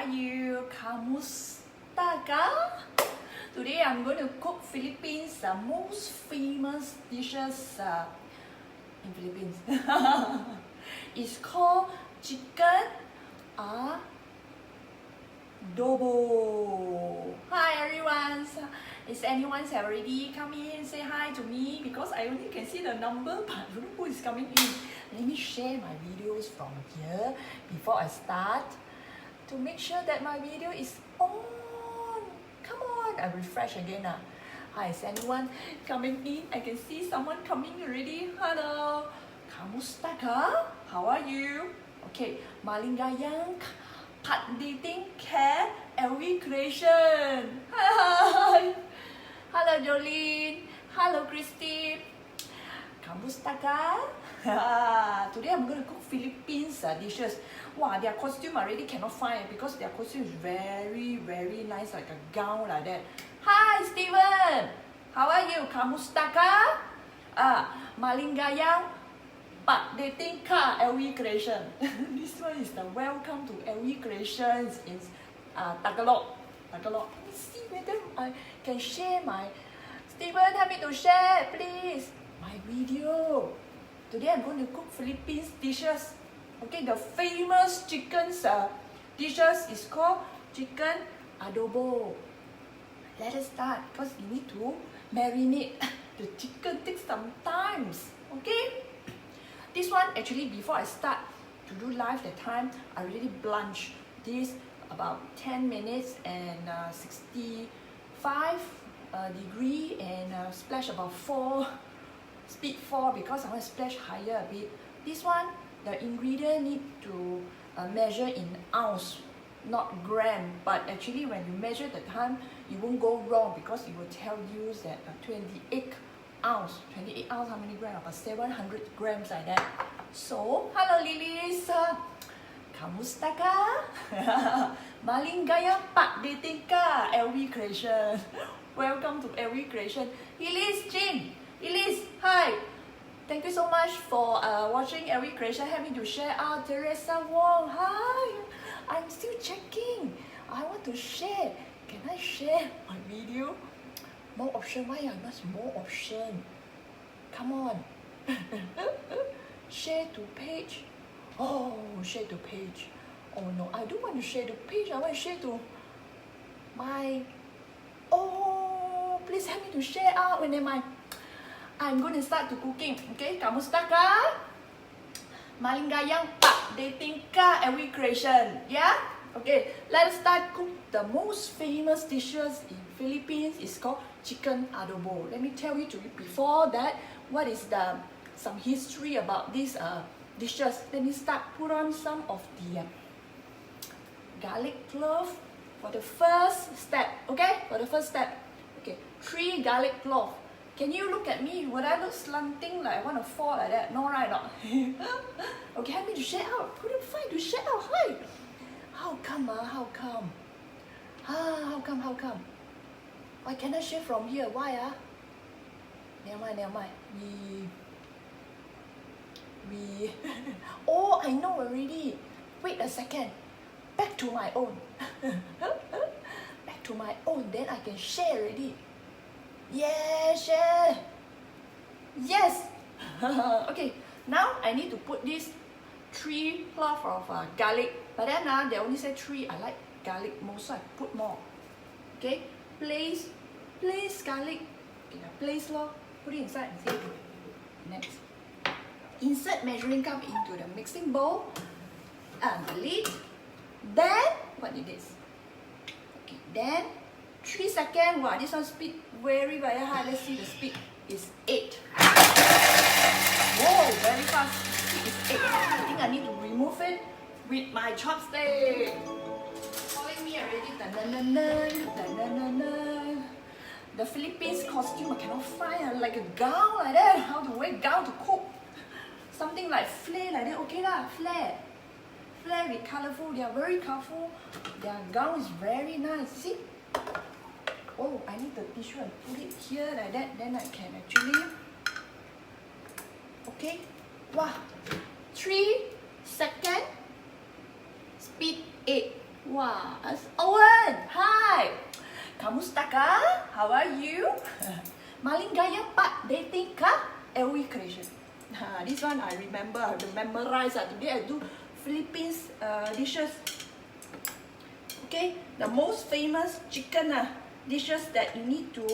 are you? Kamusta? Today I'm going to cook Philippines most famous dishes in Philippines. It's called chicken adobo. Hi everyone. Is anyone already come in? Say hi to me because I only can see the number, but I don't know who is coming in. Let me share my videos from here before I start to make sure that my video is on. Come on, I refresh again. Hi, is anyone coming in? I can see someone coming already. Hello. Kamusta ka? How are you? Okay, Malinggayang dating care Elvie creation. Hi. Hello Jolene. Hello Christine. Kamusta ka? Today I'm going to cook Philippines dishes. Wow, their costume I really cannot find because their costume is very nice, like a gown like that. Hi Steven. How are you? Kamusta ka? Malinggayang dating ka Elvie creation. This one is the welcome to Elvie creations in Tagalog. Let me see whether I can share my... Steven, help me to share, please. My video. Today I'm going to cook Philippines dishes. Okay, the famous chicken dishes is called chicken adobo. Let us start because we need to marinate. The chicken takes some time. Okay? This one actually before I start to do live that time, I already blanched this about 10 minutes and 65 degree and splash about 4 speed 4 because I want to splash higher a bit. This one the ingredient need to measure in ounce, not gram, but actually when you measure the time you won't go wrong because it will tell you that 28 ounce how many grams? About 700 grams like that. So hello Lilis. Kamusta ka? Malinggayang dating ka Elvie creation. Welcome to Elvie creation. Elise Jin. Elise, hi. Thank you so much for watching Elvie creation. Help me to share out. Teresa Wong, hi. I'm still checking. I want to share. Can I share my video? More option. Why I must more option? Come on. Share to page. Oh, share to page. Oh no, I don't want to share to page. I want to share to my... Oh, please help me to share out when I'm going to start to cooking. Okay, kamusta ka? Malinggayang dating ka Elvie creation. Yeah? Okay, let's start cook the most famous dishes in Philippines. It's called chicken adobo. Let me tell you before that what is some history about these dishes. Let me start. Put on some of the garlic clove for the first step. Okay, for the first step. Okay, 3 garlic clove. Can you look at me? Would I look slanting like I want to fall like that? No, right? Not. Okay, help me to share out. Couldn't find to share out. Hi. How come? How come? How come? Why can't I share from here? Why? Never mind. We oh, I know already. Wait a second. Back to my own. Back to my own. Then I can share already. Yeah, share. Yes. Okay. Now I need to put this 3 cloves of garlic. But then they only say 3. I like garlic most, so I put more. Okay. Place garlic. Okay, place lor. Put it inside and see. Next. Insert measuring cup into the mixing bowl and the lid. Then what is this? Okay, then 3 seconds. Wow, this one speed very high. Let's see the speed is 8. Whoa, very fast. Speed is 8. I think I need to remove it with my chopstick. Calling me already. The Philippines costume I cannot find like a gown like that. How to wear gown to cook? Something like flare like that, okay lah, flare with colorful, they are very colorful. Their gown is very nice, see? Oh, I need the tissue and put it here like that, then I can actually... Okay, wow, 3 seconds, speed 8. Wow, as Owen, hi. Kamusta ka? How are you? Maligayang pa dating ka? Elvie creation. This one I remember, I have to memorize. Today I do Philippines dishes. Okay, the most famous chicken dishes that you need to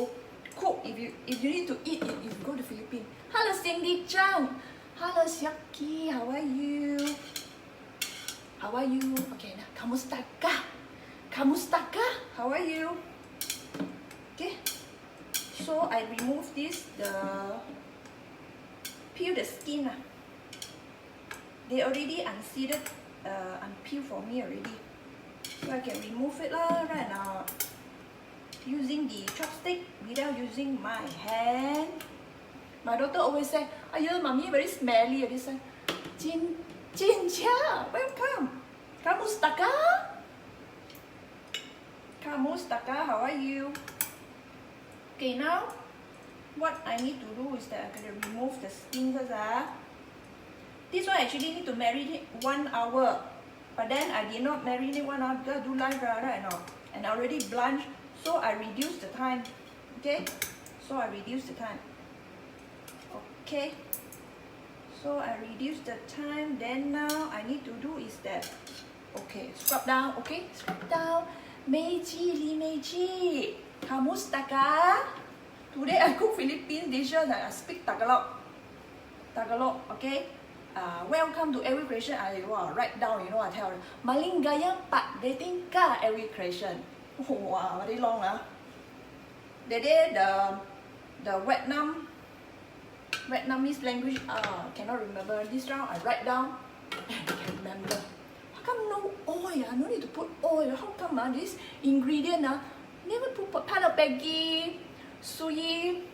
cook if you need to eat if you go to Philippines. Hello Cindy Chang. Hello Siaki, how are you? How are you? Okay, now kamusta ka? Kamusta ka? How are you? Okay. So I remove this, peel the skin. They already unseeded, unpeeled for me already. So I can remove it right now. Using the chopstick without using my hand. My daughter always say, "Ayo, mommy very smelly." This one, Jinja, welcome. Kamusta ka? Kamusta ka? How are you? Okay, now what I need to do is that I'm gonna remove the skin first. This one actually need to marinate 1 hour, but then I did not marinate 1 hour because I do live right now, and I already blanched, so I reduce the time. Okay, so I reduce the time. Okay. So I reduce the time, then now I need to do is that, okay, scrub down, okay, scrub down. Meiji, Li Meiji, kamusta ka? Today I cook Philippine dishes and I speak Tagalog. Tagalog, okay? Welcome to Elvie Creation. I write down, I tell you. Maligayang pa dating ka Elvie Creation. Wow, very long That day the Vietnamese language, cannot remember. This round I write down and I can remember. How come no oil? No need to put oil. How come this ingredient never put palapegi, suyi?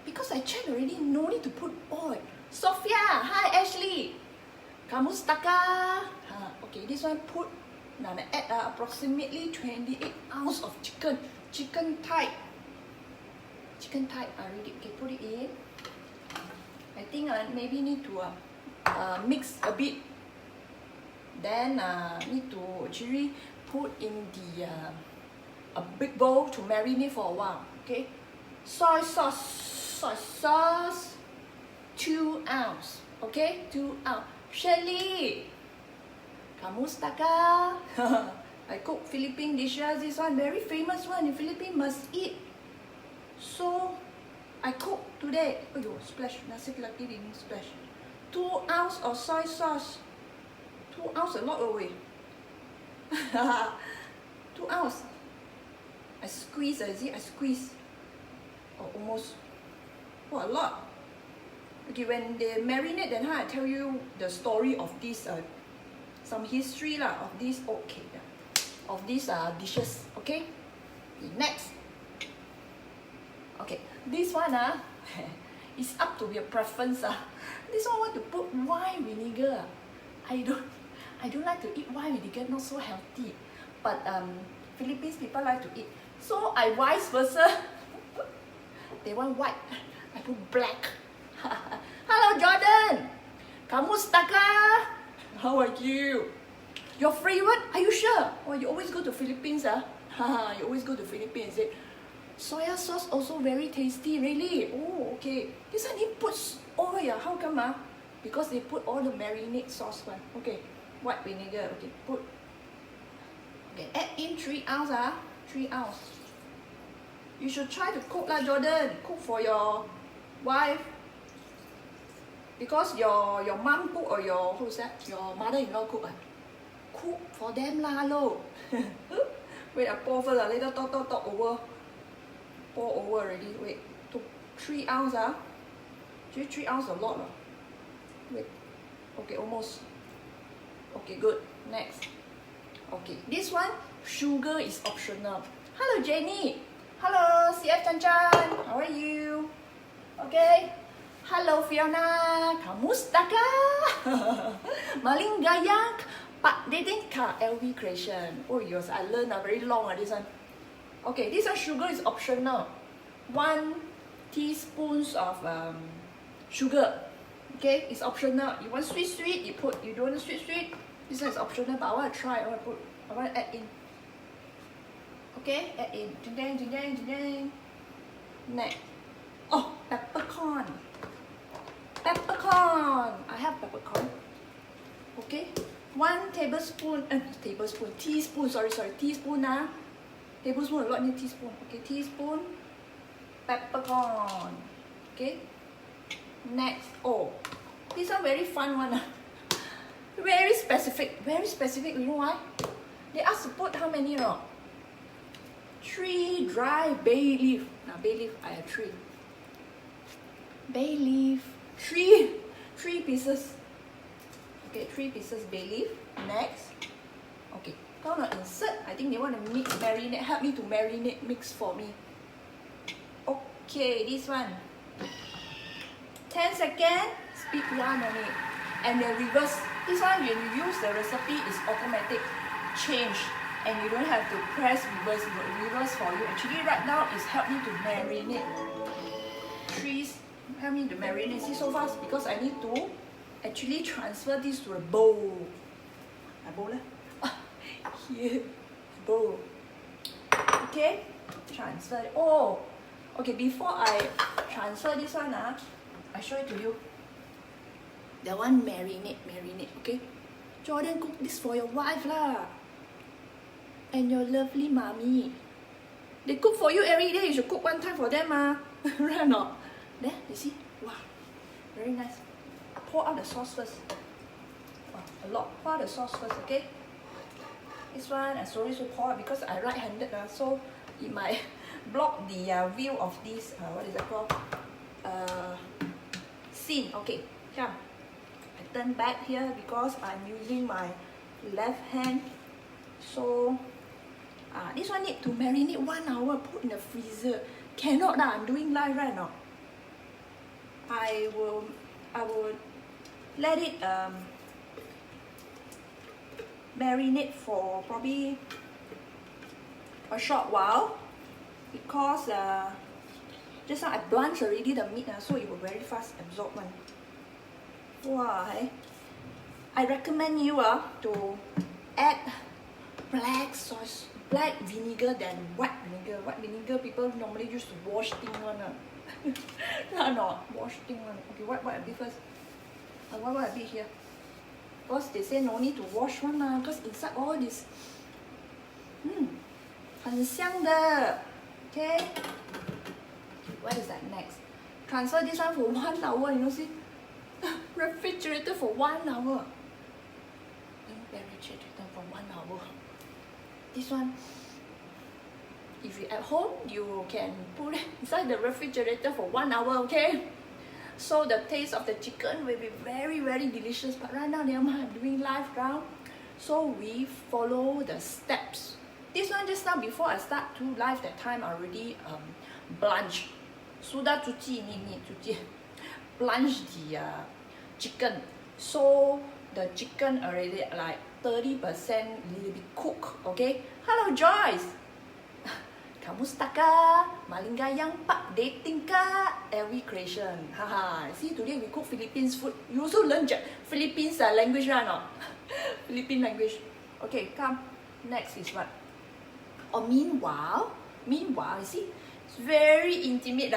Because I checked already, no need to put oil. Sophia, hi Ashley. Kamusta ka? Okay, this one put, now I add approximately 28 ounces of chicken thigh. Chicken thigh, I already put it in. I think I maybe need to mix a bit. Then need to actually put in the a big bowl to marinate for a while. Okay, soy sauce, 2 ounces. Okay, 2 ounces. Shirley, kamusta ka? I cook Philippine dishes. This one very famous one in Philippines, must eat. So I cook today. Oh, splash, nasi lagi didn't splash. 2 ounces of soy sauce. 2 ounces a lot away. 2 ounces. I squeeze, see, I squeeze. Oh, almost. Oh, a lot. Okay, when they marinate, then I tell you the story of this, some history of this. Okay, of these dishes. Okay. Next. Okay, this one is up to your preference. This one want to put wine vinegar. I don't like to eat wine vinegar, not so healthy. But Philippines people like to eat. So I vice versa. They want white, I put black. Hello Jordan, kamusta ka? How are you? Your favorite? Are you sure? Oh, you always go to Philippines, You always go to Philippines. Soya sauce also very tasty, really. Oh, okay. This one they put oil. How come? Because they put all the marinade sauce one. Okay, white vinegar. Okay, put. Okay, add in 3 ounces. 3 ounces. You should try to cook Jordan. Cook for your wife. Because your mom cook or who's that? Your mother-in-law cook. Cook for them lo. Wait, I pour first. Later talk over. Pour over already. Wait, took 3 ounces. 3 ounces a lot. Wait. Okay, almost. Okay, good. Next. Okay, this one, sugar is optional. Hello, Jenny. Hello, CF Chan Chan. How are you? Okay. Hello, Fiona. Kamusta ka? Maligayang pa dating ka Elvie Creation. Oh yes, I learned very long this one. Okay, this one sugar is optional. 1 teaspoon of sugar. Okay, it's optional. You want sweet, you put. You don't want sweet, This one is optional, but I want to try. I want to add in. Okay, add in. Ding ding ding ding ding ding. Next, oh, peppercorn. Peppercorn. I have peppercorn. Okay, 1 tablespoon. Teaspoon. Sorry, teaspoon. Tablespoon a lot need teaspoon. Okay, teaspoon. Peppercorn. Okay. Next, oh, this one very fun one. Very specific. You know why? They asked to put how many? 3 dry bay leaf. Now bay leaf, I have 3. Bay leaf, 3 pieces. Okay, 3 pieces bay leaf. Next, okay, gonna insert. I think they want to mix, marinate. Help me to marinate, mix for me. Okay, this one. 10 seconds, speed 1 only. And then reverse. This one, when you use the recipe, is automatic change. And you don't have to press reverse. It will reverse for you. Actually, right now, it's help me to marinate. Trees, help me to marinate. See, so fast, because I need to actually transfer this to a bowl. A bowl? Here. Bowl. Okay? Transfer. Oh! Okay, before I transfer this one, I show it to you. The one marinate, okay? Jordan, cook this for your wife lah. And your lovely mommy. They cook for you every day, you should cook one time for them, right or not? There, you see? Wow, very nice. Pour out the sauce first. Wow, a lot. Pour out the sauce first, okay? This one, I slowly pour out because I right-handed, so it might block the view of this, what is it called? Scene. Okay, here. I turn back here because I'm using my left hand. So, this one need to marinate 1 hour, put in the freezer. Cannot lah, I'm doing live right now. I will let it marinate for probably a short while because just now I blanched already the meat, so it will very fast absorb one. Wow, hey. I recommend you to add black sauce, black vinegar than white vinegar. White vinegar people normally use to wash things one. No, wash things one. Okay, what a bit first? What a bit here? Because they say no need to wash one because inside all this, 很香的. Okay. What is that next? Transfer this one for 1 hour. You know, see, refrigerator for 1 hour. Refrigerator for 1 hour. This one, if you're at home, you can put it inside the refrigerator for 1 hour. Okay. So the taste of the chicken will be very, very delicious. But right now, I'm doing live round, so we follow the steps. This one just now before I start to live that time I already blanch. Sudah cuci ni cuci. Blanch the chicken. So the chicken already like 30% little bit cooked. Okay. Hello Joyce. Kamu staka, malinggayang pak dating ka, Elvie creation. Haha. See, today we cook Philippines food. You also learn Philippines language, right? No? Philippine language. Okay, come. Next is what? Oh, meanwhile, you see, it's very intimate,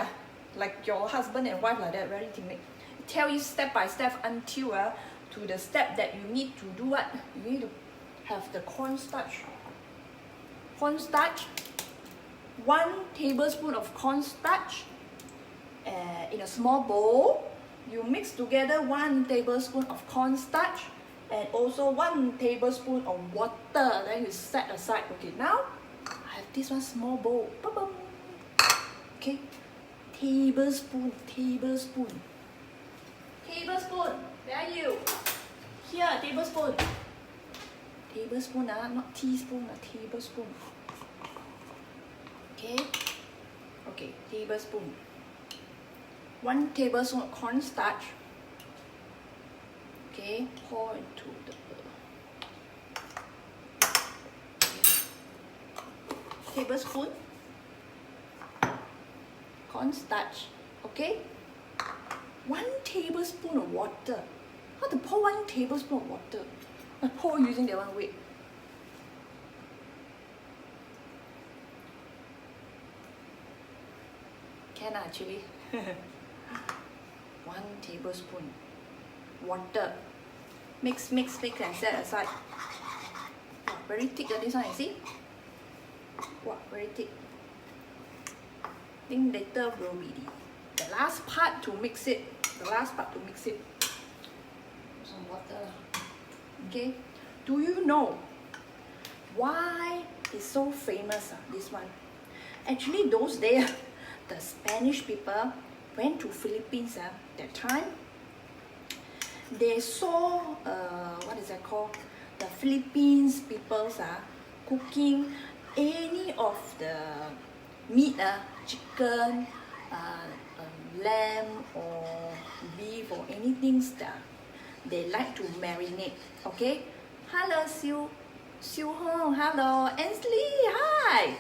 like your husband and wife like that, very intimate. Tell you step by step until to the step that you need to do what? You need to have the cornstarch. Cornstarch. 1 tablespoon of cornstarch in a small bowl. You mix together 1 tablespoon of cornstarch and also 1 tablespoon of water. Then you set aside. Okay, now I have this one small bowl. Okay, tablespoon. Where are you? Here, tablespoon. Tablespoon, not teaspoon, tablespoon. Okay, tablespoon. 1 tablespoon of cornstarch. Okay, pour into the tablespoon cornstarch. Okay, 1 tablespoon of water. How to pour 1 tablespoon of water? I pour using that one. Wait. Can actually. 1 tablespoon. Water. Mix and set aside. Wow, very thick this one, you see? Wow, very thick. I think later will be the last part to mix it. Some water. Okay. Do you know why it's so famous? This one. Actually, those days, the Spanish people went to Philippines. That time, they saw what is that called? The Philippines peoples cooking any of the meat, chicken, lamb or beef or anything that they like to marinate. Okay. Hello, Siu Hong. Hello, Ansley. Hi.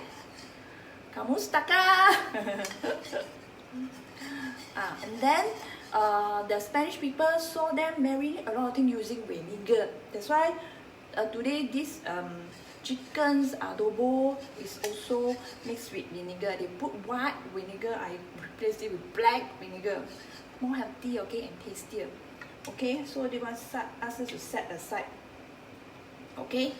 Kamusta ka? And then the Spanish people saw them marinate a lot of things using vinegar. That's why today this chicken's adobo is also mixed with vinegar. They put white vinegar, I replaced it with black vinegar. More healthy, okay, and tastier. Okay, so they want us to set aside. Okay,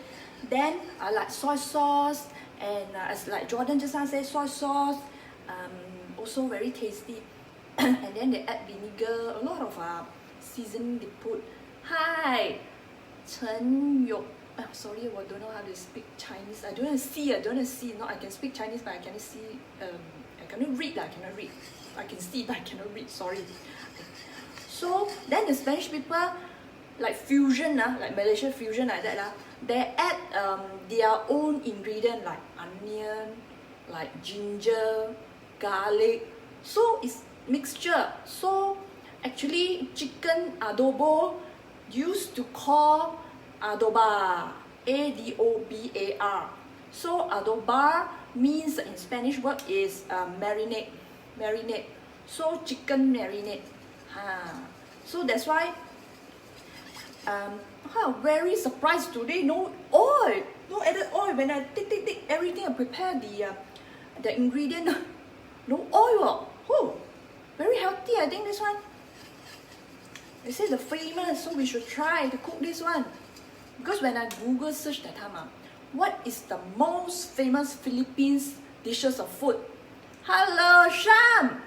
then like soy sauce, and as like Jordan just now said, soy sauce, also very tasty. And then they add vinegar, a lot of seasoning they put. Hi, Chen Yok. Sorry, I don't know how to speak Chinese. I don't want to see. No, I can speak Chinese, but I cannot see. I cannot read. I can see, but I cannot read. Sorry. So then the Spanish people, like fusion, like Malaysia fusion like that, they add their own ingredient like onion, like ginger, garlic. So it's mixture. So actually chicken adobo used to call adobar, A-D-O-B-A-R. So adobar means in Spanish word is marinate. So chicken marinate. So that's why very surprised today. No oil, no added oil. When I take everything, I prepare the ingredient. No oil. Oh, very healthy. I think this one. They say the famous, so we should try to cook this one. Because when I Google search that time, what is the most famous Philippines dishes of food? Hello, Sham.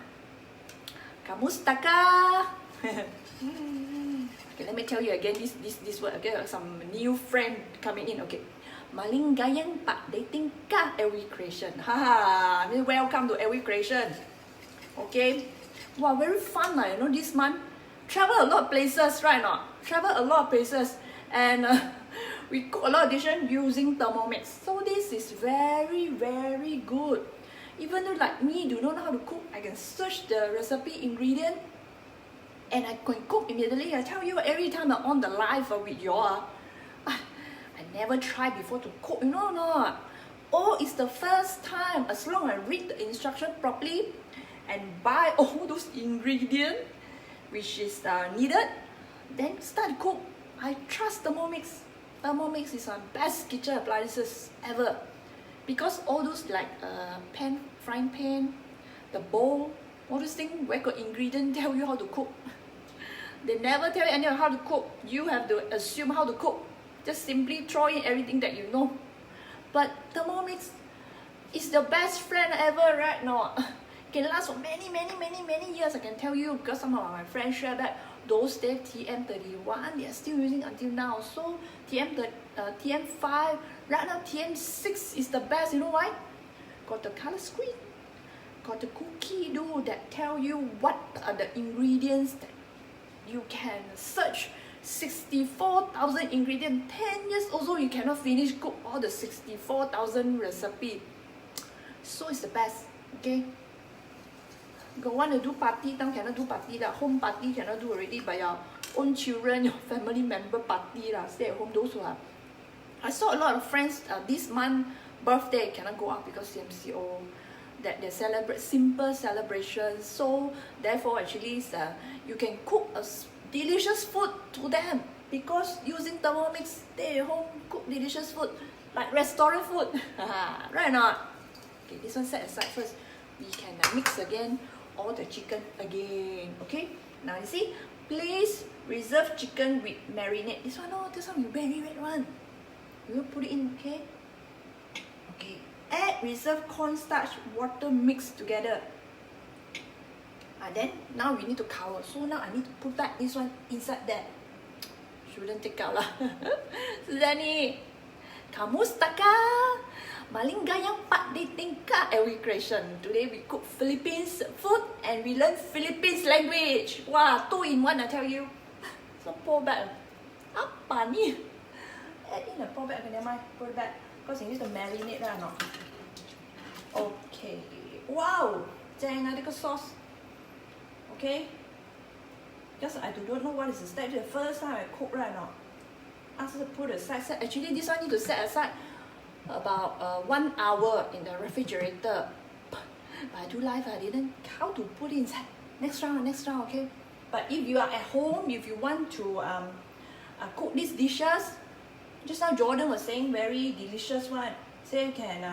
Kamusta ka? Okay, let me tell you again this word. Okay, some new friend coming in. Okay, Malinggayang Pak Dating Ka Elvie Creation. Welcome to Elvie Creation. Okay, wow, very fun. You know, this month travel a lot of places, right? Travel a lot of places, and we cook a lot of dishes using Thermomix. So this is very, very good. Even though like me do not know how to cook, I can search the recipe ingredient and I can cook immediately. I tell you, every time I'm on the live with y'all, I never tried before to cook, you know or not? Oh, it's the first time. As long as I read the instruction properly and buy all those ingredients which is needed, then start to cook. I trust Thermomix. Thermomix is the best kitchen appliances ever. Because all those like frying pan, the bowl, all those things where got ingredient tell you how to cook. They never tell you anything how to cook. You have to assume how to cook. Just simply throw in everything that you know. But Thermomix is the best friend ever, right? No, it can last for many years. I can tell you because some of my friends share that those days TM31 they are still using until now. So TM5, right now TM6 is the best. You know why? Got the color screen, got the cookie dough that tell you what are the ingredients that you can search. 64,000 ingredients. 10 years also you cannot finish cook all the 64,000 recipe. So it's the best. Okay. Got want to do party, now cannot do party lah. Home party cannot do already, but your own children, your family member party lah. Stay at home. Those who are. I saw a lot of friends this month birthday cannot go out because CMCO. That they celebrate simple celebrations. So therefore, actually, you can cook a delicious food to them. because using Thermomix, stay at home, cook delicious food, like restaurant food. Right or not? Okay, this one set aside first. We can mix again all the chicken again. Okay, now you see, please reserve chicken with marinade. This one, oh, this one you very red one. We will put it in, okay? Okay, add reserve cornstarch, water mixed together. Then now we need to cover. So now I need to put that this one inside there. Shouldn't take out lah. Suzani, kamu staka? Maling gayang pak di tingkat Elvie creation. Today we cook Philippines food and we learn Philippines language. Wow, 2 in 1 I tell you. So pour back. Apa ni? Add in a pour back, never mind. Put it back. Because you need to marinate lah, no? Okay. Wow, 正啊呢個 sauce. Okay, because I don't know what is the step. The first time I cook right now, ask her to put aside. Actually, this one need to set aside about 1 hour in the refrigerator. But I do live, I didn't how to put it inside. Next round, okay. But if you are at home, if you want to cook these dishes, just now Jordan was saying very delicious one. Say you can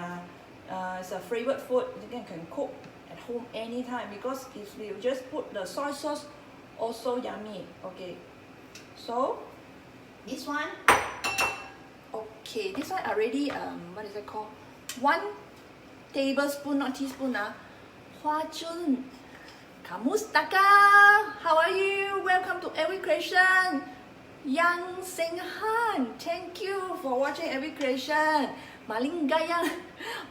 it's a favorite food. You can cook at home anytime, because if you just put the soy sauce, also yummy. Okay, so this one, okay, this one already what is it called, 1 tablespoon, not teaspoon, Hua Jun, kamu staka? How are you? Welcome to Elvie creation. Yang Seng Han, thank you for watching Elvie creation. Maling gayang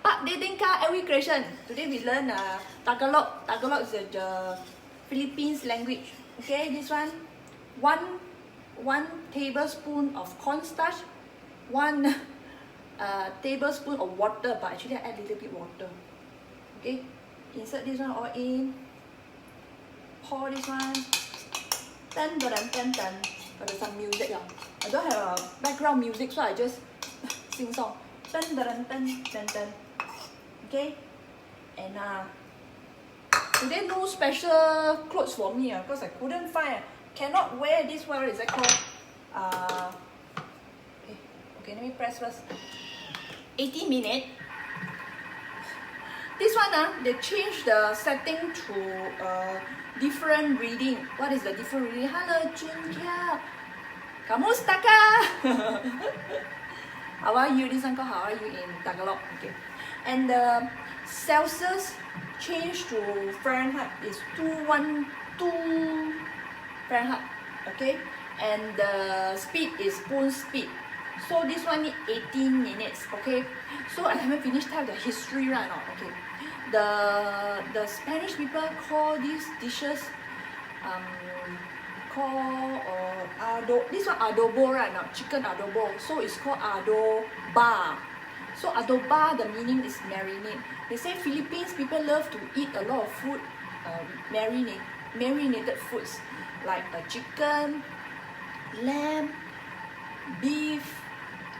pak di tingkat Elvie creation. Today we learn Tagalog. Tagalog is the Philippines language. Okay, this one, 1 tablespoon of cornstarch, 1 tablespoon of water, but actually I add a little bit water. Okay, insert this one all in. Pour this one. Dun dun dun dun. Got some music. I don't have a background music, so I just sing song. Dun dun dun dun dun. Okay, and today no special clothes for me because I couldn't find. Cannot wear this. What is that called? Okay, let me press first. 80 minutes. This one they changed the setting to different reading. What is the different reading? Hello, Junkia. Kamu staka? How are you? This uncle, how are you in Tagalog? Okay. And the Celsius changed to Fahrenheit is 212 Fahrenheit. Okay. And the speed is spoon speed. So this one need 18 minutes. Okay. So I haven't finished tell the history right now. Okay. The Spanish people call these dishes this one adobo right now, chicken adobo, so it's called adoba. So adoba, the meaning is marinade. They say Philippines people love to eat a lot of food, marinated foods like chicken, lamb, beef,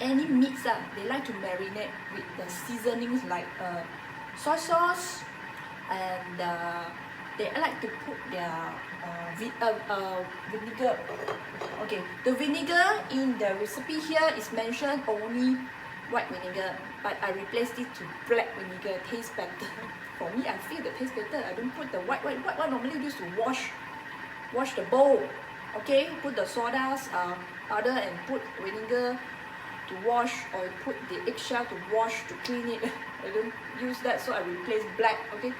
any meats they like to marinate with the seasonings like soy sauce, and they like to put their vinegar. Okay, the vinegar in the recipe here is mentioned only white vinegar, but I replaced it to black vinegar. Tastes better. For me, I feel the taste better. I don't put the white one. Normally used to wash the bowl. Okay, put the sawdust powder and put vinegar to wash, or put the eggshell to wash to clean it. I don't use that, so I replace black. Okay.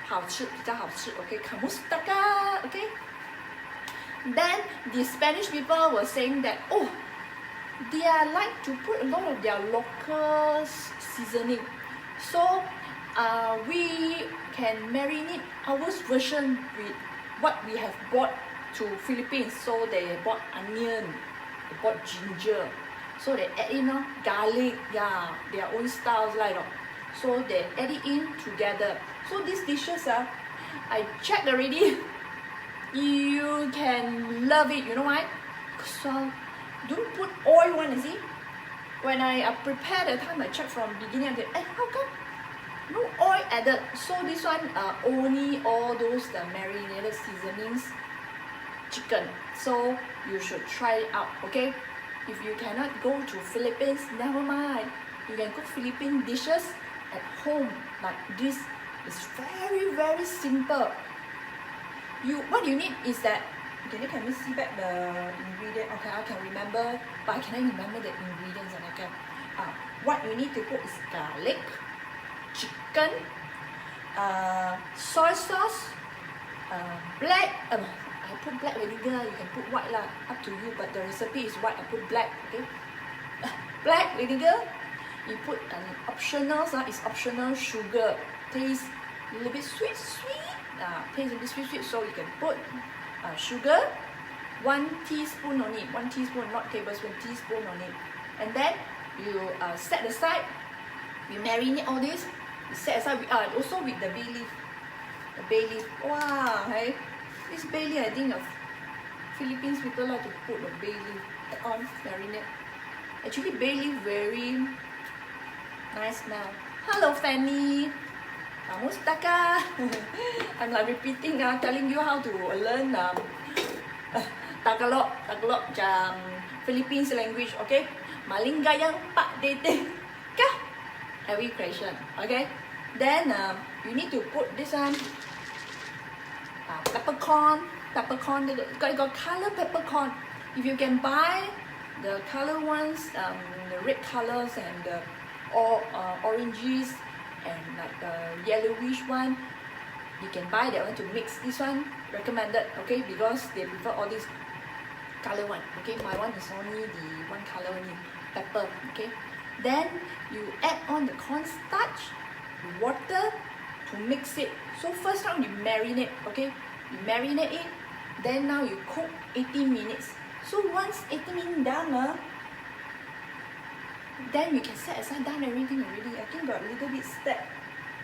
好吃，比较好吃 okay, kamu staka, okay. Then the Spanish people were saying that, oh, they like to put a lot of their local seasoning. So we can marinate our version with what we have bought to Philippines. So they bought onion, they bought ginger. So they add in garlic, their own styles like that. So they add it in together. So these dishes I checked already. You can love it. You know why? So don't put oil one, you see. When I prepare the time, I check from beginning until how come no oil added? So this one only all those the marinated seasonings chicken. So you should try it out, okay? If you cannot go to Philippines, never mind. You can cook Philippine dishes at home like this. It's very simple. What you need is that, okay, can we see back the ingredient? Okay, I can remember, but I cannot remember the ingredients. And I can, what you need to put is garlic, chicken, soy sauce, black. I put black vinegar. You can put white lah, up to you. But the recipe is white. I put black. Okay, black vinegar. You put an optional. It's optional sugar. Taste a little bit sweet. Taste a bit sweet. So you can put sugar, 1 teaspoon on it. 1 teaspoon, not tablespoon. Teaspoon on it. And then you set aside. You marinate all this. You set aside also with the bay leaf. The bay leaf. Wow, hey. This bay leaf, I think of Philippines people like to put the bay leaf on marinate. Actually, bay leaf very nice smell. Hello, Fanny. Kamusta ka? I'm like repeating, telling you how to learn Tagalog, Philippines language. Okay, Malingayang Pak Dating ka? Every creation. Okay, then you need to put this one. Peppercorn, got color peppercorn. If you can buy the color ones, the red colors and the oranges and like the yellowish one, you can buy that one to mix. This one recommended, okay, because they prefer all these color one. Okay, my one is only the one color only, pepper. Okay, then you add on the cornstarch, water to mix it. So first round you marinate, okay? You marinate it, then now you cook 80 minutes. So once 80 minutes done, then you can set aside done everything already. I think got a little bit step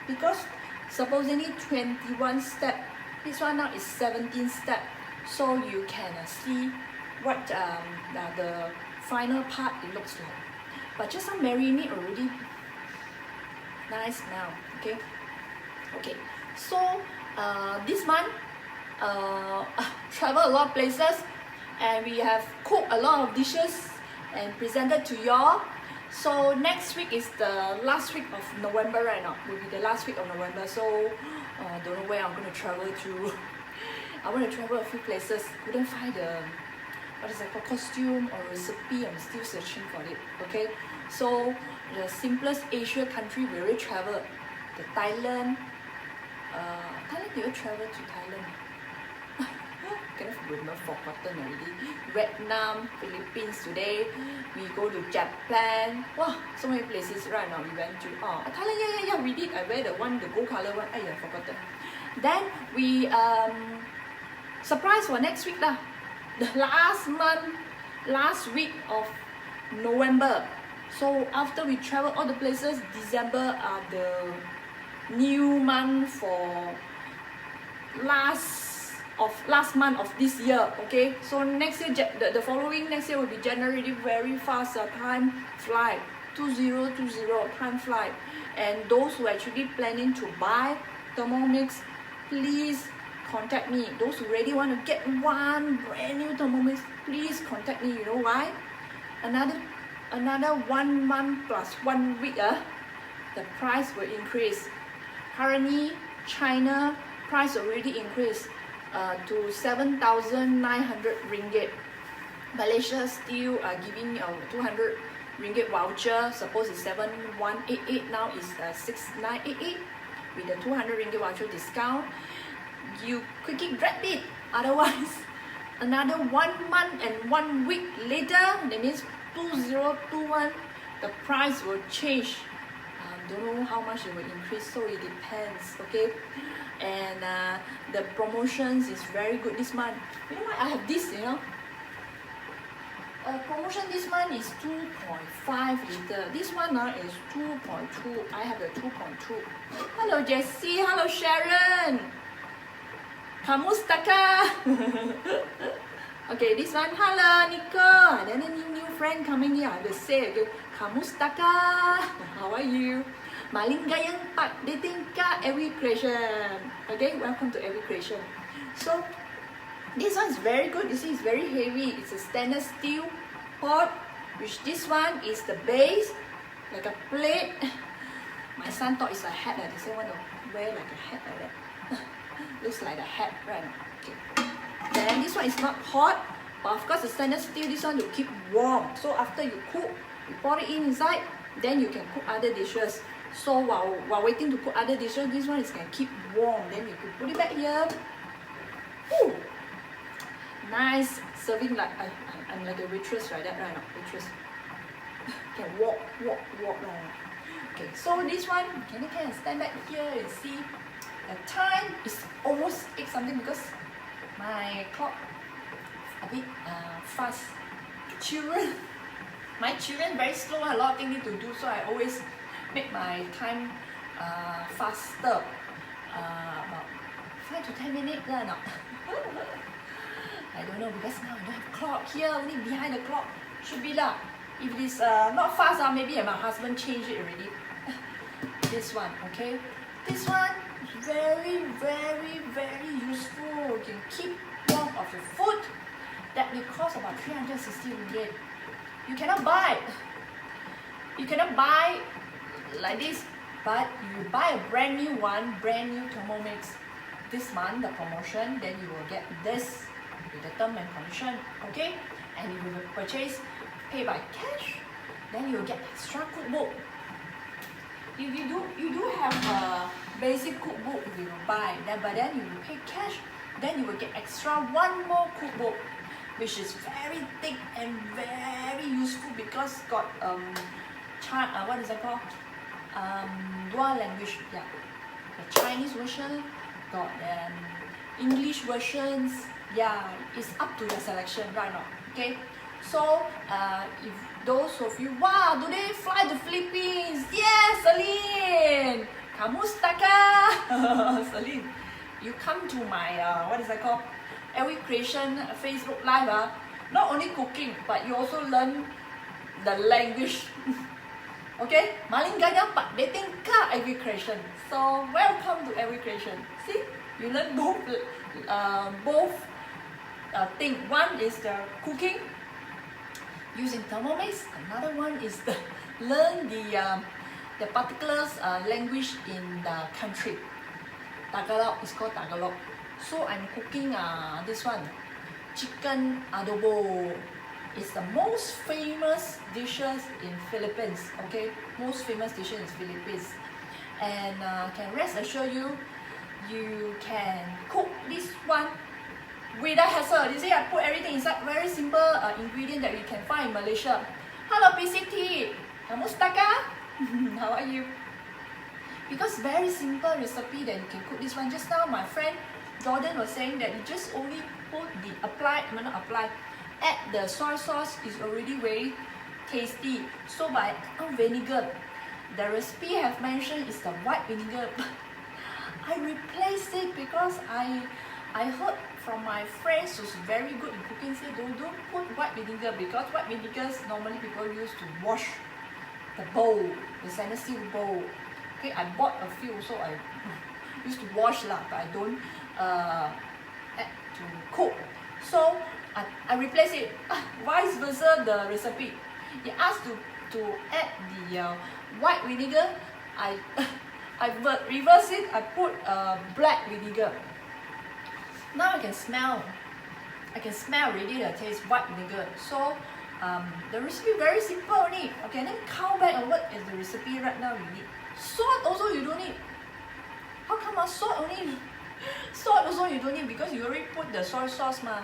because supposedly 21 step. This one now is 17 step. So you can see what the final part it looks like. But just some marinate already. Nice smell, okay? Okay, so this month travel a lot of places and we have cooked a lot of dishes and presented to y'all. So next week is the last week of November right now. Will be the last week of November. So don't know where I'm going to travel to. I want to travel a few places. Couldn't find the costume or recipe. I'm still searching for it. Okay. So the simplest Asia country we already traveled. The Thailand. Thailand, did you travel to Thailand? Cannot remember, forgotten already. Vietnam, Philippines today. We go to Japan. Wow, so many places right now we went to. Thailand, yeah, we did. I wear the gold color one. I forgotten. Then we surprise for next week lah. The last week of November. So after we travel all the places, December are the new month for last month of this year. Okay, so next year, the following next year will be January. Very fast. Time fly. 2020, time fly. And those who are actually planning to buy Thermomix, please contact me. Those who really want to get one brand new Thermomix, please contact me. You know why? Another 1 month plus 1 week, the price will increase. Currently, China price already increased to 7,900 ringgit. Malaysia still giving 200 ringgit voucher. Suppose it's 7,188, now is 6,988 with the 200 ringgit voucher discount. You quickly grab it. Otherwise, another 1 month and 1 week later, that means 2021, the price will change. Don't know how much it will increase, so it depends. Okay, and the promotions is very good this month. You know what? I have this. Promotion this month is 2.5 liter. This one is 2.2. I have the 2.2. Hello Jessie. Hello Sharon. Kamusta ka? Okay, this one. Hello Nico. Then a new friend coming here. I will say again. Kamusta ka? How are you? Malingayang Pak Dating ka? Every creation. Okay, welcome to every creation. So This one is very good. You see, it's very heavy. It's a stainless steel pot, which this one is the base, like a plate. My son thought it's a hat. They say want to wear like a hat like that. Looks like a hat, right? Okay. Then this one is not hot, but of course the stainless steel, this one to keep warm. So after you cook, you pour it inside, then you can cook other dishes. So while waiting to cook other dishes, this one is can keep warm. Then you can put it back here. Ooh, nice serving, like I'm like a waitress, right? That right now, waitress. Can walk right. Okay, so this one, can stand back here and see the time is almost 8 something because my clock a bit fast. My children very slow, a lot of things need to do, so I always make my time faster. About 5 to 10 minutes lah. No. I don't know because now I don't have clock here, only behind the clock. Should be lah. If it is not fast, maybe my husband changed it already. This one, okay? This one is very, very, very useful. You can keep warm of your food. That will cost about 360 ringgit. You cannot buy. You cannot buy like this, but you buy a brand new one, brand new Thermomix. This month, the promotion, then you will get this with the term and condition, okay? And if you will purchase, pay by cash, then you will get extra cookbook. If you do have a basic cookbook, if you will buy, but then you will pay cash, then you will get extra one more cookbook, which is very thick and very useful because got what is that called? Dual language, yeah. The Chinese version, got English versions, yeah. It's up to your selection right now, okay? So if those of you, wow, do they fly to Philippines? Yes, Celine! Kamusta ka? Celine, you come to my, what is that called? Elvie Creation Facebook Live. Not only cooking, but you also learn the language. Okay? Maling gaya pak dating ka Elvie Creation. So welcome to Elvie Creation. See? You learn both things. One is the cooking using Thermomix. Another one is the learn the particular language in the country. Tagalog is called Tagalog. So I'm cooking this one, chicken adobo. It's the most famous dishes in Philippines. Okay, most famous dishes in Philippines, and can rest assure you, you can cook this one without hassle. You see, I put everything inside. Very simple ingredient that you can find in Malaysia. Hello PCT, kamusta ka? How are you? Because very simple recipe that you can cook this one. Just now my friend Jordan was saying that you just only put the add the soy sauce is already very tasty. So by vinegar, the recipe I have mentioned is the white vinegar. I replaced it because I heard from my friends who's very good in cooking say don't put white vinegar because white vinegar normally people use to wash the bowl, the stainless steel bowl. Okay, I bought a few, so I used to wash lah, but I don't add to cook. So I replace it. Vice versa the recipe. He asked to add the white vinegar. I reverse it. I put black vinegar. Now I can smell already the taste white vinegar. So the recipe very simple only. Okay, then count back on what is the recipe right now you need. Salt also you don't need. How come salt only? Salt also you don't need because you already put the soy sauce ma.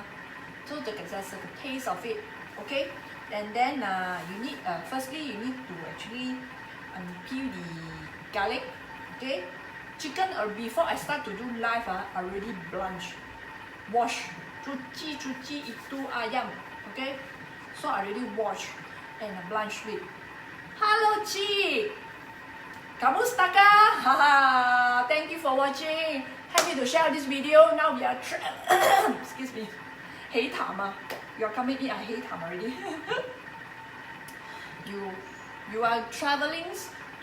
So there's the taste of it. Okay, and then you need firstly you need to actually peel the garlic. Okay, chicken before I start to do live I already blanch, wash. Cuci itu ayam. Okay, so I already wash and blanch it. Hello Chi, kamusta ka? Haha, thank you for watching. Happy to share this video. Now we are excuse me. Hey Tama, you are coming in. I hate Tama already. you are traveling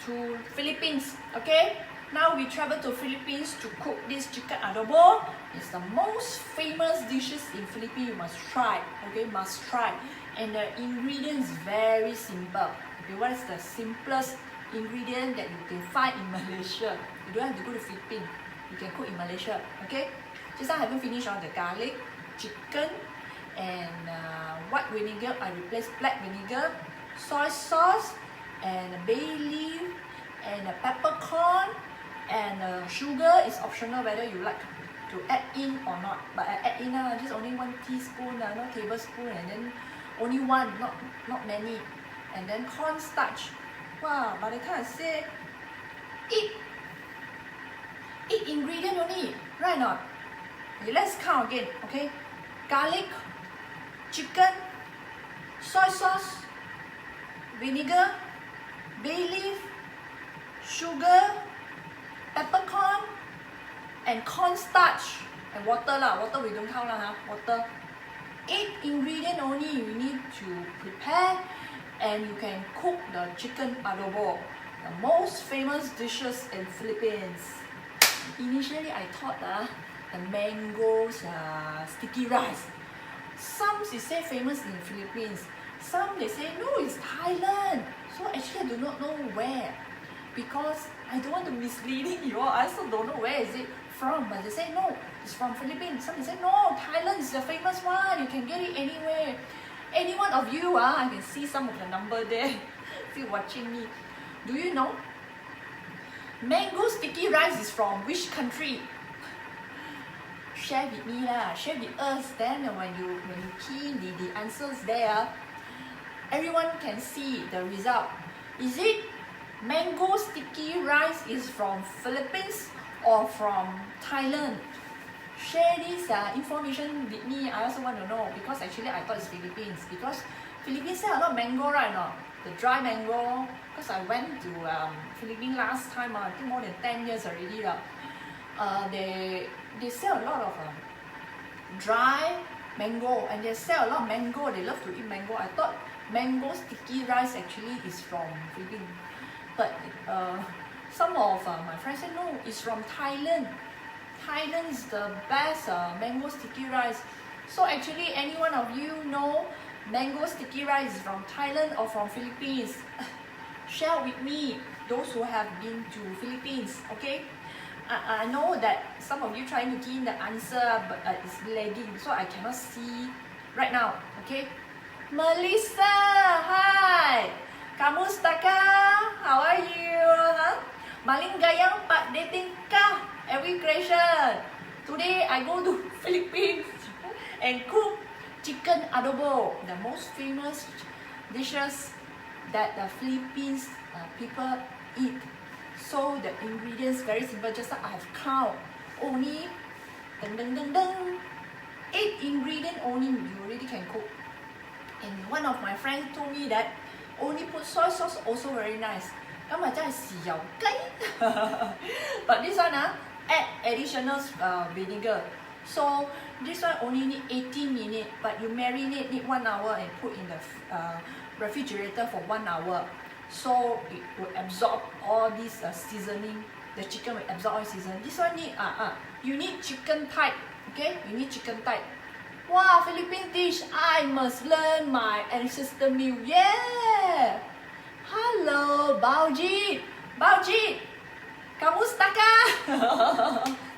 to Philippines. Okay, Now we travel to Philippines to cook this chicken adobo. It's the most famous dishes in Philippines. You must try. Okay, must try. And the ingredients very simple. Okay, what is the simplest ingredient that you can find in Malaysia? You don't have to go to Philippines. You can cook in Malaysia. Okay. Just now I haven't finished on the garlic, chicken, and white vinegar. I replaced black vinegar, soy sauce, and bay leaf, and a peppercorn, and sugar is optional whether you like to add in or not. But I add in just only 1 teaspoon, not tablespoon, and then only one, not many. And then cornstarch. Wow, by the time I say 8 ingredient only, right or not? Okay, let's count again, okay? Garlic, chicken, soy sauce, vinegar, bay leaf, sugar, peppercorn, and cornstarch, and water lah. Water we don't count lah, water. 8 ingredient only you need to prepare, and you can cook the chicken adobo, the most famous dishes in Philippines. Initially I thought the mangoes sticky rice. Some they say famous in Philippines, some they say no, it's Thailand. So actually I do not know where, because I don't want to misleading you all. I also don't know where is it from, but they say no, it's from Philippines. Some they say no, Thailand is the famous one, you can get it anywhere. Any one of you, I can see some of the number there if you're watching me. Do you know mango sticky rice is from which country? Share with me lah, share with us. Then when you key in the answers there, everyone can see the result. Is it mango sticky rice is from Philippines or from Thailand? Share this information with me. I also want to know, because actually I thought it's Philippines, because Philippines sell a lot of mango, right? No? The dry mango. Because I went to Philippines last time, I think more than 10 years already. They sell a lot of dry mango, and they sell a lot of mango. They love to eat mango. I thought mango sticky rice actually is from Philippines, but some of my friends said no, it's from Thailand. Thailand is the best mango sticky rice. So actually, any one of you know mango sticky rice is from Thailand or from Philippines? Share with me, those who have been to Philippines. Okay, I know that some of you trying to key in the answer, but it's lagging, so I cannot see right now. Okay, Melissa, hi. Kamusta ka? How are you? Malinggayang Pak dating ka? Every creation. Today I go to Philippines and cook chicken adobo, the most famous dishes that the Philippines people eat. So the ingredients very simple, just like I have count. Only 8 ingredient only you already can cook. And one of my friends told me that only put soy sauce also very nice. But this one add additional vinegar. So this one only need 18 minutes, but you marinate it 1 hour and put in the refrigerator for 1 hour. So it will absorb all this seasoning. The chicken will absorb all seasoning. This one need you need chicken type. Okay, you need chicken type. Wow, Philippine dish. I must learn my ancestor meal. Yeah. Hello, Baujit. Baujit, kamusta ka?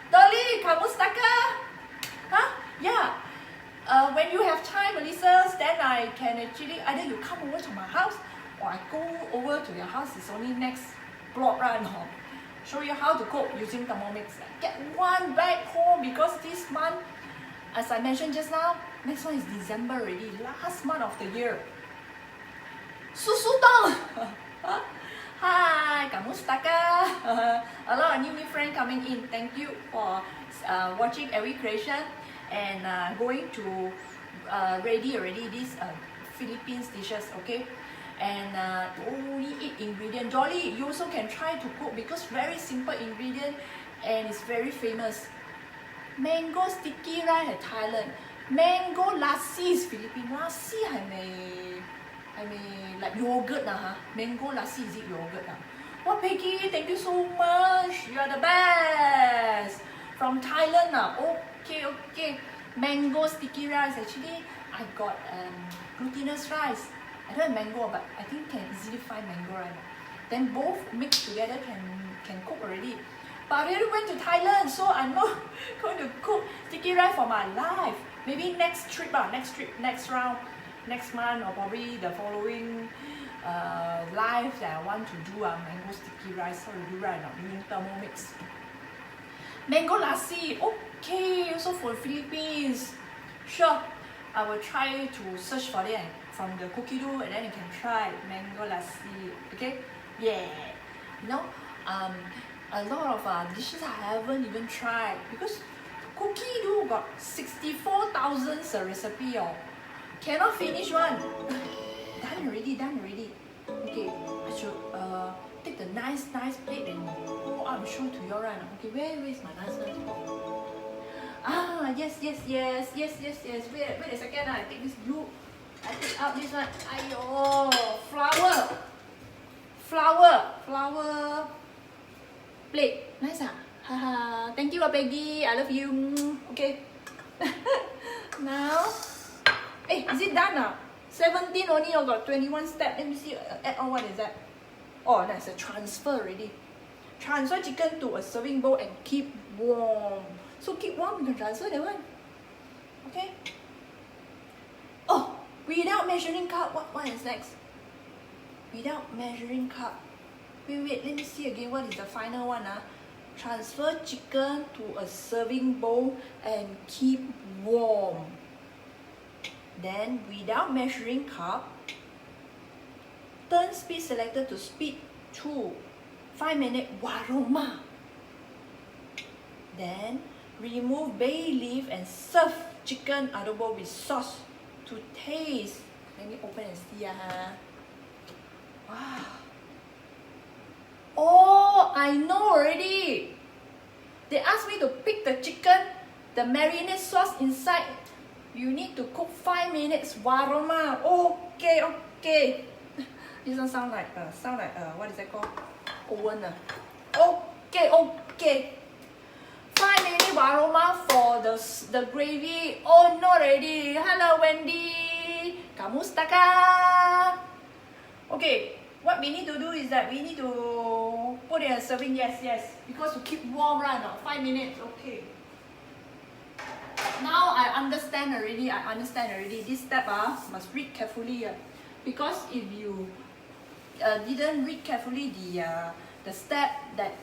Dolly, kamusta ka? Huh? Yeah. When you have time, Melissa, then I can actually either you come over to my house or I go over to your house. It's only next block right now. Show you how to cook using Thermomix. Get one back home, because this month, as I mentioned just now, next one is December already, last month of the year. Susutong! Hi, kamusta ka? A lot of new friends coming in. Thank you for watching every creation and going to ready already these Philippines dishes, okay? And only 8 ingredients. Jolly, you also can try to cook because very simple ingredient and it's very famous. Mango sticky rice in Thailand. Mango lassi is Philippines. Lassi I may like yogurt Mango lassi, is it yogurt Oh, Peggy, thank you so much. You are the best. From Thailand now. Okay, okay. Mango sticky rice. Actually, I got glutinous rice. I don't have mango, but I think can easily find mango right now. Then both mixed together can cook already. But I already went to Thailand, so I'm not going to cook sticky rice for my life. Maybe next trip, next round, next month, or probably the following life that I want to do mango sticky rice. How to do right now? Using Thermomix. Mango lassi. Okay, also for Philippines. Sure, I will try to search for it from the cookie dough, and then you can try mango lassi. Okay, yeah. You know, a lot of dishes I haven't even tried because cookie dough got 64,000 recipe. Cannot finish one. Done already. Okay, I should take the nice plate and I'm show to you right now. Okay, where is my nice plate? Yes. Wait a second. I take this blue. I take out this one. Ayo, flower plate. Nice Haha. Thank you, Peggy. I love you. Okay. Now, hey, is it done now? 17 only, I got 21 steps. Let me see, add on what is that? Oh, that's a transfer already. Transfer chicken to a serving bowl and keep warm. So keep warm, you can transfer that one. Okay. Oh, without measuring cup, what is next? Without measuring cup. Wait, let me see again, what is the final one? Transfer chicken to a serving bowl and keep warm. Then, without measuring cup, turn speed selector to speed 2, 5-minute waroma. Then, remove bay leaf and serve chicken adobo with sauce to taste. Let me open and see. Wow. Oh, I know already. They asked me to pick the chicken, the marinade sauce inside. You need to cook 5 minutes. Waroma. Okay. This one sound like what is that called? Oven. Okay. 5-minute waroma for the gravy. Oh, not ready. Hello, Wendy. Kamusta ka? Okay. What we need to do is that we need to put in a serving. Yes. Because to keep warm right now. 5 minutes. Okay. Now I understand already. This step must read carefully. Because if you didn't read carefully the step that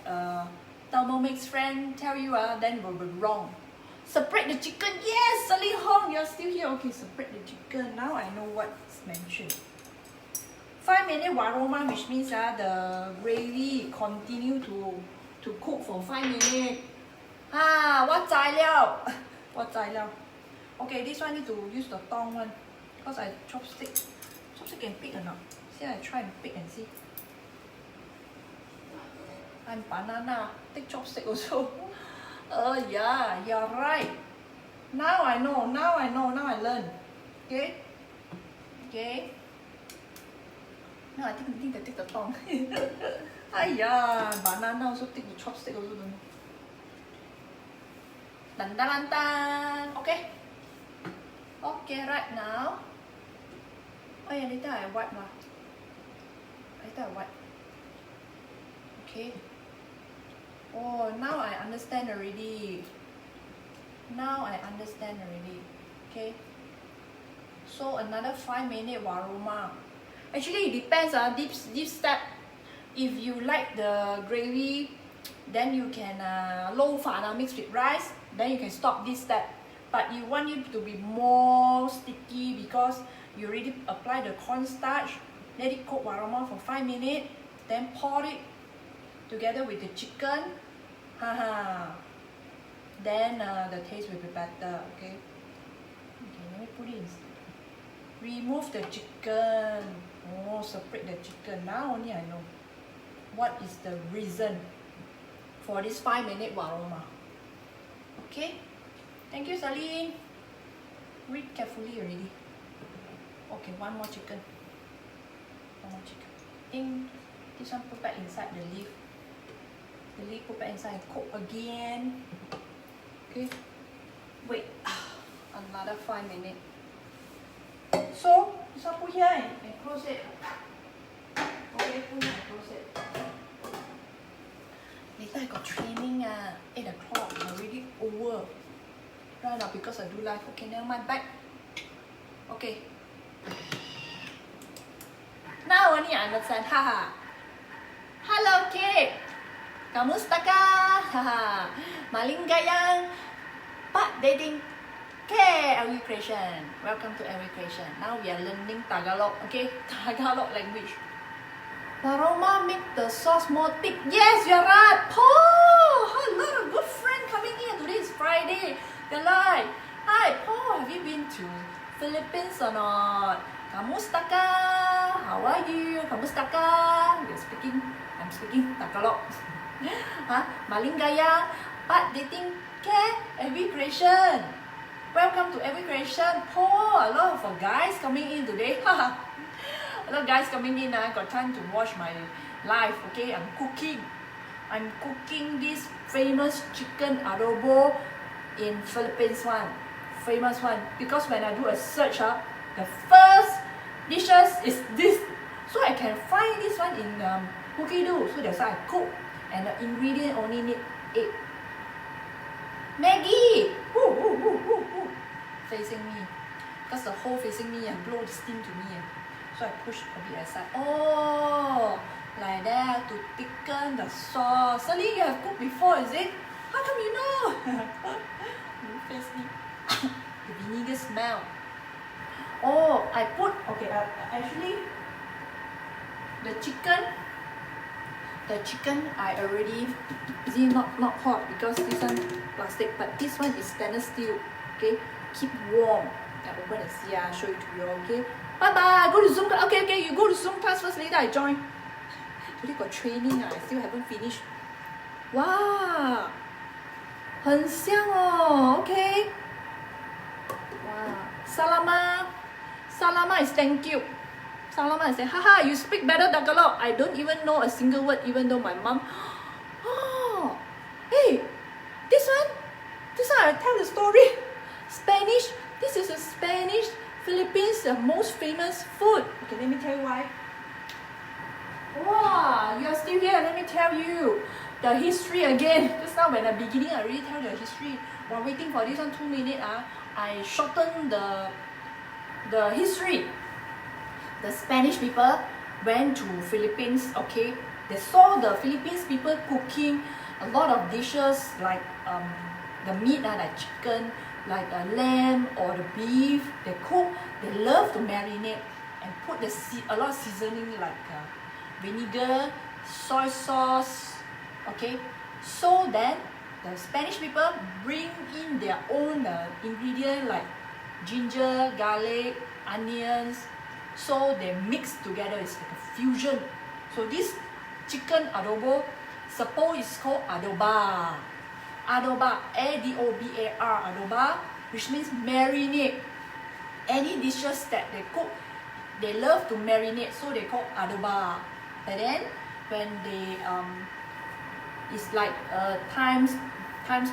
Thermomix friend tell you, then it will be wrong. Separate the chicken. Yes, Sally Hong, you're still here. Okay, separate the chicken. Now I know what's mentioned. 5-minute waroma, which means the gravy continue to cook for 5 minutes. What 材料? What 材料? Okay, this one need to use the tong one because I chopstick can pick or not? See, I try and pick and see. I'm banana, take chopstick also. Yeah, you're right. Now I know, now I learn. Okay. No, I think they take the tong. Banana also take the chopstick also don't know. Dun. Okay, right now. Oh yeah, later I wipe. Okay. Oh, now I understand already. Okay. So another 5-minute waroma. Actually, it depends. This step, if you like the gravy, then you can low fat mix with rice. Then you can stop this step. But you want it to be more sticky because you already apply the cornstarch. Let it cook waroma for 5 minutes. Then pour it together with the chicken. Then the taste will be better. Okay, let me put it in. Remove the chicken. Oh, separate the chicken. Now only I know what is the reason for this 5-minute waroma. Okay, thank you, Celine. Read carefully already. Okay, one more chicken. Ding. This one put back inside the leaf. The leaf put back inside and cook again. Okay. Wait. Another 5 minutes. So this one put here and close it. Okay, put here and close it. Later I got training 8 o'clock. Already over. Right now because I do live. Okay, never mind. Back. Okay. Now only I understand. Haha. Hello, kid. Kamusta ka? Haha. Malinggayang. Pak dating. Okay, Elvie Creation. Welcome to Elvie Creation. Now we are learning Tagalog. Okay, Tagalog language. The aroma make the sauce more thick. Yes, you're right. Paul, a lot of good friends coming in. Today is Friday. They're like, hi, Paul. Have you been to Philippines or not? Kamusta ka? How are you? Kamusta ka? I'm speaking Tagalog. Huh? Malinggaya, Pat dating ke? Elvie Creation. Welcome to Elvie Creation. Paul, a lot of guys coming in today. A lot of guys coming in. I got time to watch my live. Okay, I'm cooking this famous chicken adobo in Philippines one. Famous one. Because when I do a search, the first dishes is this. So I can find this one in Hokkaido. So that's why I cook. And the ingredient only need 8. Maggie! Woo, woo, woo, woo, woo. Facing me. Because the hole facing me and blow the steam to me. So I push a bit aside. Oh, like that to thicken the sauce. Sally, you have cooked before, is it? How come you know? You face me. The vinegar smell. Oh, I put, okay, actually, the chicken I already, is it not hot because this one plastic, but this one is stainless steel, okay? Keep warm. I open and see, I'll show it to you, okay? Bye-bye, go to Zoom class. Okay, you go to Zoom class first, later I join. Today got training, I still haven't finished. Wow, 很香哦, okay? Wow, Salama is thank you. Salama is saying, haha, you speak better Tagalog. I don't even know a single word, even though my mom. Oh, hey, this one I tell the story. Spanish, this is a Spanish, Philippines, the most famous food. Okay, let me tell you why. Wow, you are still here, let me tell you. The history again. Just now when the beginning, I already tell the history. While waiting for this one 2 minutes, I shorten the history. The Spanish people went to Philippines, okay? They saw the Philippines people cooking a lot of dishes like the meat, like chicken, like lamb or the beef. They cook, they love to marinate and put a lot of seasoning like vinegar, soy sauce, okay? So then the Spanish people bring in their own ingredient like ginger, garlic, onions. So they mix together, it's like a fusion. So this chicken adobo, suppose it's called adoba. Adoba, A-D-O-B-A-R, adoba, which means marinate. Any dishes that they cook, they love to marinate, so they call adoba. But then when they it's like times pass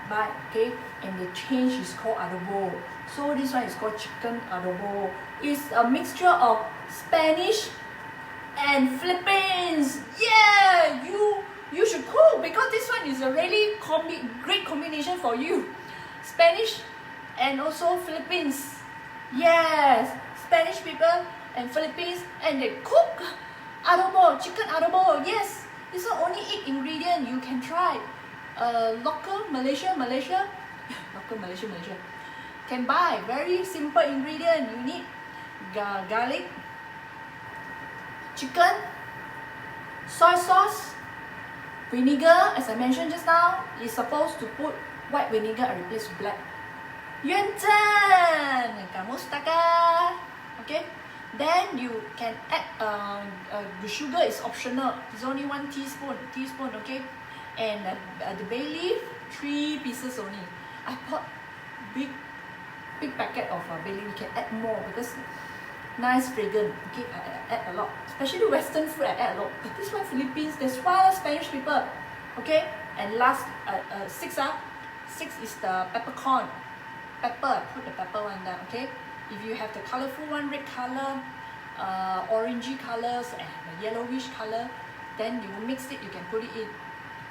by, okay, and they change, it's called adobo. So this one is called chicken adobo. It's a mixture of Spanish and Philippines. Yeah, you should cook because this one is a really great combination for you. Spanish and also Philippines. Yes, Spanish people and Philippines, and they cook adobo, chicken adobo. Yes, it's not only 8 ingredients. You can try. Local Malaysia. Local Malaysia. Can buy very simple ingredient. You need garlic, chicken, soy sauce, vinegar. As I mentioned just now, you're supposed to put white vinegar and replace with black. Yuan-zhen, kamusta ka? Okay. Then you can add the sugar is optional. It's only 1 teaspoon. Okay. And the bay leaf, 3 pieces only. I bought big packet of bay leaf. You can add more because Nice fragrant. Okay, I add a lot. Especially Western food, I add a lot. But this one Philippines, there's why Spanish people. Okay, and last 6 6 is the peppercorn. Pepper, put the pepper one there. Okay, if you have the colorful one, red color, orangey colors, and the yellowish color, then you will mix it. You can put it in.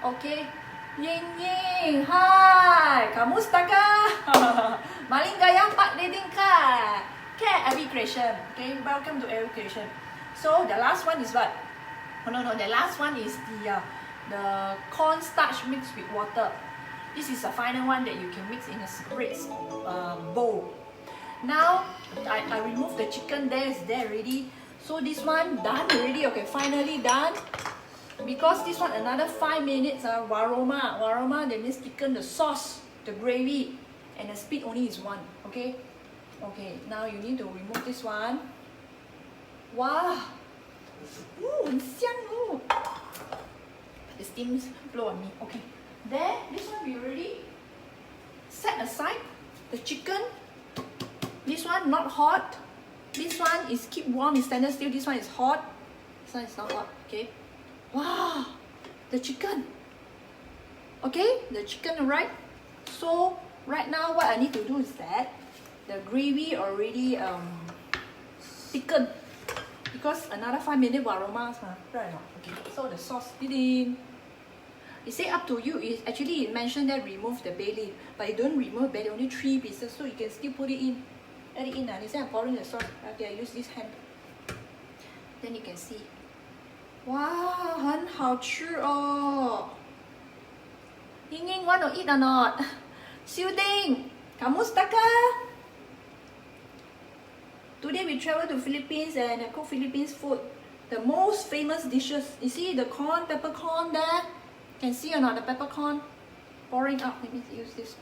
Okay. Ying Ying, hi, kamusta ka? Maligayang pagdating ka. Okay, Elvie Creation. Okay, welcome to Elvie Creation. So the last one is what? Oh no, the last one is the cornstarch mixed with water. This is a final one that you can mix in a separate bowl. Now I remove the chicken. It's there already. So this one done already. Okay, finally done. Because this one another 5 minutes waroma that means chicken, the sauce, the gravy, and the speed only is 1. Okay, now you need to remove this one. Wow,很香哦. The steam blow on me. Okay, there, this one we already set aside. The chicken, this one not hot, this one is keep warm, is standard still, this one is hot, this one is not hot. Okay. Wow, the chicken. Okay, the chicken, right? So right now what I need to do is that the gravy already thickened because another 5 minutes aromas, right? Okay, so the sauce it in. It say up to you. It actually mentioned that remove the bay leaf, but you don't remove bay leaf, only 3 pieces, so you can still put it in. Add it in. They say I'm pouring the sauce. Okay, I use this hand. Then you can see. 哇，很好吃哦！英英 want to eat or not? Shielding, kamusta ka? Today we travel to Philippines and cook Philippines food. The most famous dishes. You see the corn, peppercorn there? Can see or not the peppercorn pouring out? Let me use this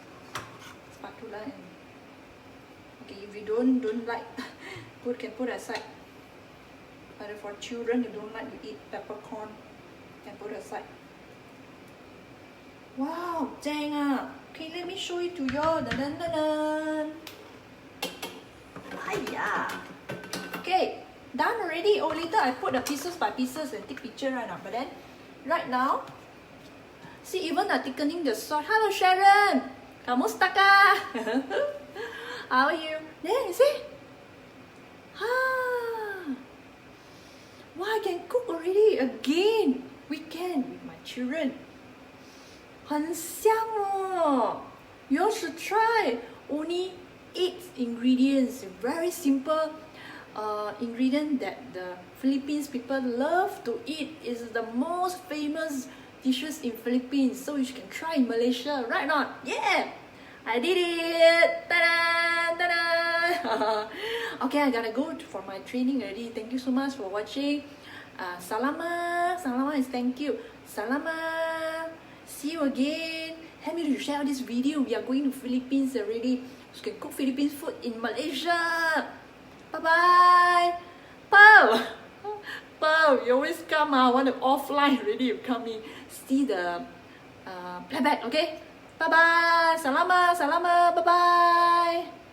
spatula. Okay, if you don't like, can put aside. But for children who don't like to eat peppercorn, can put aside. Wow, dang ah! Okay, let me show it to you. Dun, dun, dun, dun. Hiya. Okay, done already. Oh, later I put the pieces by pieces and take picture right now. But then, right now, see even the thickening the sauce. Hello Sharon, kamusta ka? How are you? There, you see? Wow, I can cook already again. Weekend with my children. 很香哦. You all should try. Only 8 ingredients. Very simple ingredient that the Philippines people love to eat. Is the most famous dishes in Philippines. So you can try in Malaysia, right or not? Yeah, I did it. Ta-da, ta-da. Okay, I gotta go for my training already. Thank you so much for watching. Salama. Salama is thank you. Salama. See you again. Help me to share this video. We are going to Philippines already. So you can cook Philippines food in Malaysia. Bye bye. Pau. Pau, you always come. I want to offline already. You come in. See the playback. Okay. Bye bye. Salama. Salama. Bye bye.